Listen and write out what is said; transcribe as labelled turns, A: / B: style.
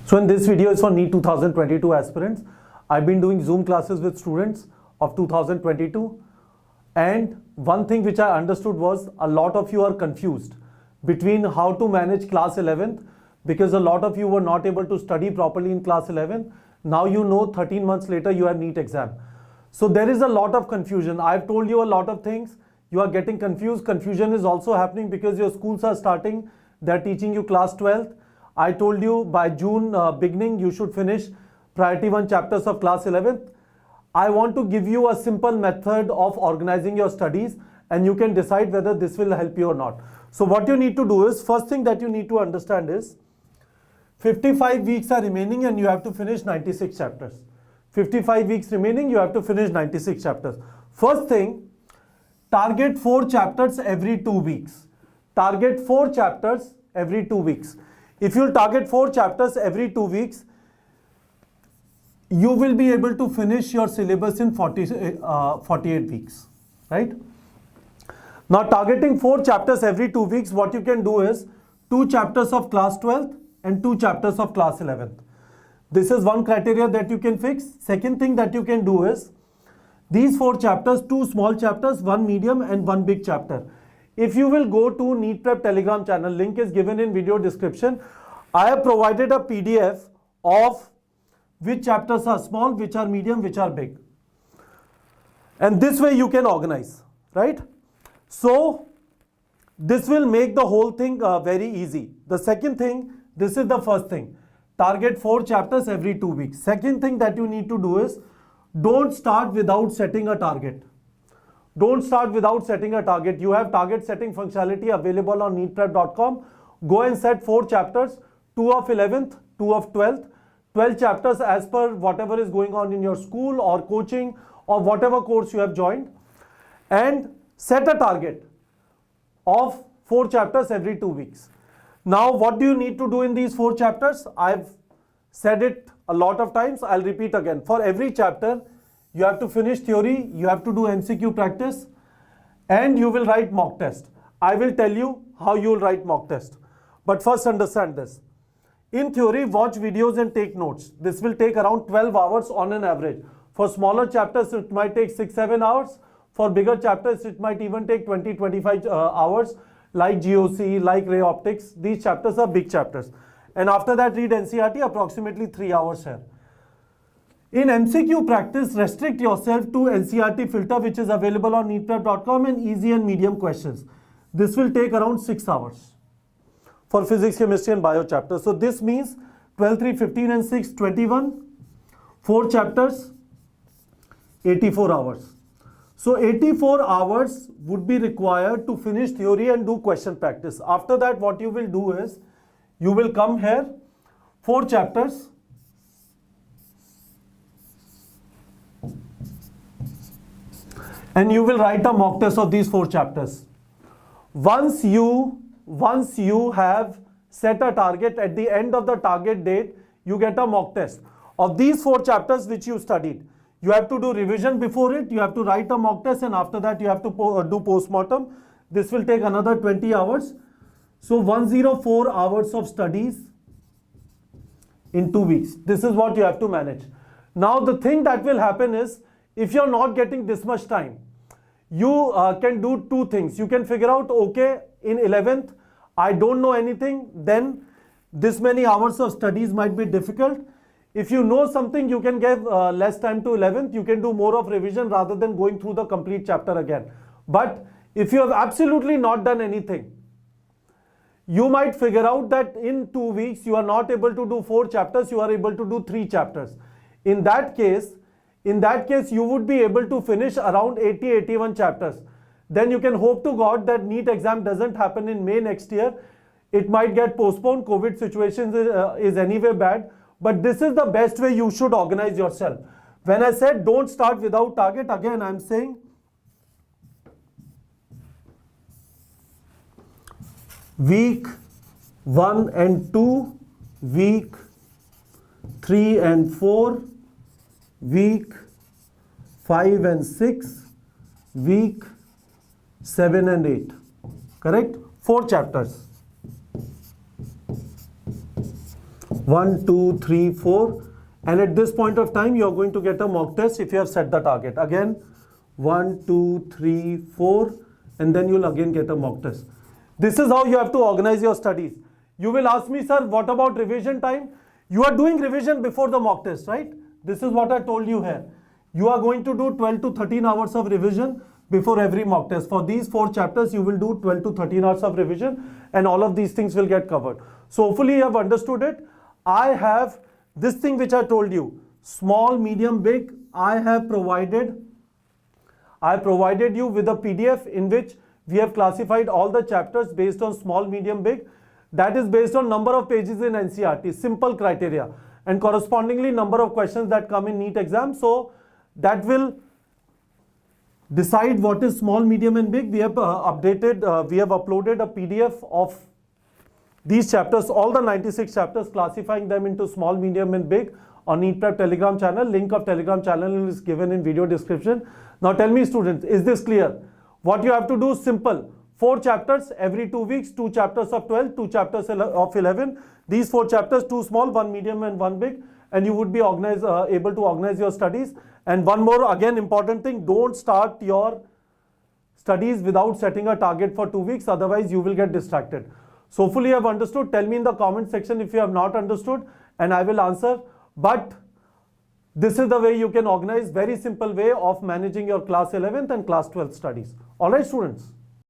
A: So in this video is for NEET 2022 aspirants. I've been doing Zoom classes with students of 2022, and one thing which I understood was a lot of you are confused between how to manage class 11th, because a lot of you were not able to study properly in class 11. Now you know 13 months later you have NEET exam. So there is a lot of confusion. I've told you a lot of things. You are getting confused. Confusion is also happening because your schools are starting. They're teaching you class 12th. I told you by June beginning you should finish priority 1 chapters of class 11th. I want to give you a simple method of organizing your studies, and you can decide whether this will help you or not. So what you need to do is, first thing that you need to understand is 55 weeks are remaining and you have to finish 96 chapters. 55 weeks remaining, you have to finish 96 chapters. First thing, target 4 chapters every 2 weeks. Target 4 chapters every 2 weeks. If you target 4 chapters every 2 weeks, you will be able to finish your syllabus in 48 weeks, right? Now targeting 4 chapters every 2 weeks, what you can do is 2 chapters of class 12th and 2 chapters of class 11th. This is one criteria that you can fix. Second thing that you can do is these 4 chapters, 2 small chapters, 1 medium and 1 big chapter. If you will go to NEET Prep Telegram channel, link is given in video description. I have provided a PDF of which chapters are small, which are medium, which are big. And this way you can organize, right? So this will make the whole thing very easy. The second thing, this is the first thing. Target 4 chapters every 2 weeks. Second thing that you need to do is don't start without setting a target. Don't start without setting a target. You have target setting functionality available on neetprep.com. Go and set 4 chapters, 2 of 11th, 2 of 12th, 12 chapters as per whatever is going on in your school or coaching or whatever course you have joined, and set a target of 4 chapters every 2 weeks. Now what do you need to do in these 4 chapters? I've said it a lot of times. I'll repeat again. For every chapter, you have to finish theory, you have to do MCQ practice, and you will write mock test. I will tell you how you will write mock test. But first understand this. In theory, watch videos and take notes. This will take around 12 hours on an average. For smaller chapters, it might take 6-7 hours. For bigger chapters, it might even take 20-25 hours, like GOC, like ray optics. These chapters are big chapters. And after that, read NCERT, approximately 3 hours here. In MCQ practice, restrict yourself to NCERT filter, which is available on neetprep.com, and easy and medium questions. This will take around 6 hours for physics, chemistry and bio chapters. So this means 12, 3, 15 and 6, 21, 4 chapters, 84 hours. So 84 hours would be required to finish theory and do question practice. After that, what you will do is, you will come here, 4 chapters, and you will write a mock test of these 4 chapters. Once you have set a target, at the end of the target date, you get a mock test of these 4 chapters which you studied. You have to do revision before it, you have to write a mock test, and after that you have to do post-mortem. This will take another 20 hours. So 104 hours of studies in 2 weeks. This is what you have to manage. Now the thing that will happen is, if you're not getting this much time, you can do 2 things. You can figure out, okay, in 11th, I don't know anything, then this many hours of studies might be difficult. If you know something, you can give less time to 11th. You can do more of revision rather than going through the complete chapter again. But if you have absolutely not done anything, you might figure out that in 2 weeks, you are not able to do 4 chapters, you are able to do 3 chapters. In that case, you would be able to finish around 80-81 chapters. Then you can hope to God that NEET exam doesn't happen in May next year. It might get postponed. COVID situation is anyway bad. But this is the best way you should organize yourself. When I said don't start without target, again I'm saying week 1 and 2, week 3 and 4, week 5 and 6, week 7 and 8. Correct? 4 chapters. 1, 2, 3, 4. And at this point of time, you are going to get a mock test if you have set the target. Again, 1, 2, 3, 4. And then you'll again get a mock test. This is how you have to organize your studies. You will ask me, sir, what about revision time? You are doing revision before the mock test, right? This is what I told you here. You are going to do 12 to 13 hours of revision before every mock test. For these 4 chapters, you will do 12 to 13 hours of revision, and all of these things will get covered. So hopefully you have understood it. I have this thing which I told you, small, medium, big. I provided you with a PDF in which we have classified all the chapters based on small, medium, big. That is based on number of pages in NCERT, simple criteria, and correspondingly number of questions that come in NEET exam. So that will decide what is small, medium and big. We have uploaded a PDF of these chapters, all the 96 chapters, classifying them into small, medium and big on NEET Prep Telegram channel. Link of Telegram channel is given in video description. Now tell me, students, is this clear? What you have to do is simple. 4 chapters every 2 weeks, 2 chapters of 12, 2 chapters of 11. These 4 chapters, 2 small, 1 medium and 1 big, and you would be able to organize your studies. And one more, again, important thing, don't start your studies without setting a target for 2 weeks, otherwise you will get distracted. So hopefully you have understood. Tell me in the comment section if you have not understood, and I will answer. But this is the way you can organize, very simple way of managing your class 11th and class 12th studies. All right, students.